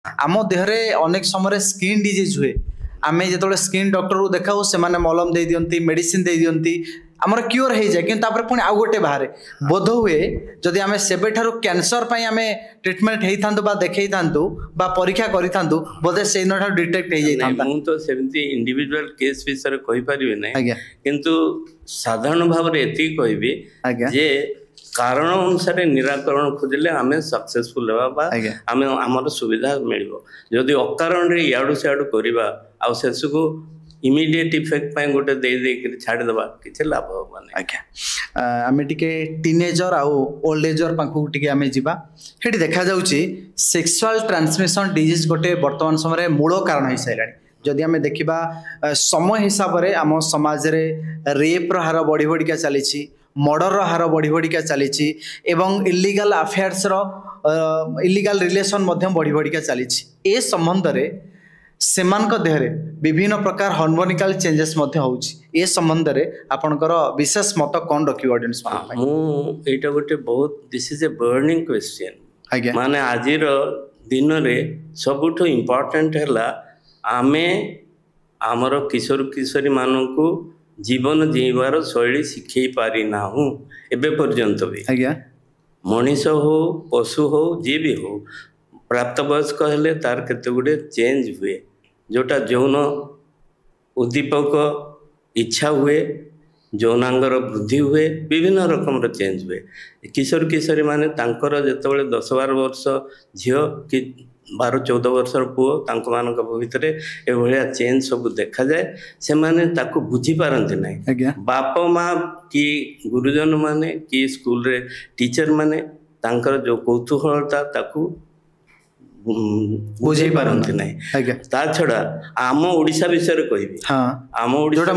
आम देहरे अनेक समय स्किन डिजीज हुए आम जो स्किन डॉक्टर को देखाऊ से मलम दे दियंती मेडिसिन दे दियंती आमर क्योर हो जाए कि पुणी आउ गोटे बाहर बोध हुए जदि आम सेबे कैंसर आम ट्रिटमेंट होता बा देखई था परीक्षा करूँ बोधे से दिन डिटेक्ट हो जाता। मु तो सेमती इंडिविजुअल केस विषय कहि परिबे नै किंतु साधारण भाव में एति कहबी जे कारण अनुसार निराकरण खोजिले आम सक्सेसफुल आम आमर सुविधा मिल जदि अकारण इाड़ू सियाड़ू करवा आ शेष को इमिडिएट इफेक्ट पाए गोटे दे दे छाड़देवा किसी लाभ होबानी। आज्ञा आम टिके टीनेजर आउ ओल्ड एजर पाखु टिके आम जीवा हेटी देखा जाउची सेक्सुअल ट्रांसमिशन डिजीज गोटे वर्तमान समय मूल कारण हो सारानी जदि आम देखा समय हिसाब से आम समाज रे रेप हार बढ़ी बढ़िका चली मर्डर हार बढ़ी बढ़िका चली एवं इलीगल अफेयर्स इलीगल रिलेशन बढ़ी बढ़िका चली ए संबंध में सेमानक देहरे विभिन्न प्रकार हार्मोनिकल चेंजेस ए संबंध में आपनकर विशेष मत कौन रखियो ऑडियंस मु एटा गोटे बहुत this is a burning question माने आजिर दिन रे सबुठो इम्पोर्टेंट हैला आमे आमर किशोर किशोरी मानकू जीवन जीवार शैली शिखई पारि नाहु एबे पर्यंत भी मनीष हो पशु हो जी भी हो प्राप्त वयस्क हेले तार केते गुडे चेंज हुए जोटा यौन उद्दीपक इच्छा हुए यौनांगर वृद्धि हुए विभिन्न रकम चेंज हुए किशोर किशोरी माने तांकर जेतेबेले 10-12 वर्ष झियो कि 12-14 वर्षर पुओ तांको मानक भितर ए भलिया चेंज सब देखा जाए से माने ताको बुझी पारंती नाही बाप माँ कि गुरुजन माने कि स्कूल रे टीचर माने तांकर जो कौतूहलता ताको बुझे पारंती नाही ता छड़ा आम ओडिशा विषय कहबी आम ओडिशा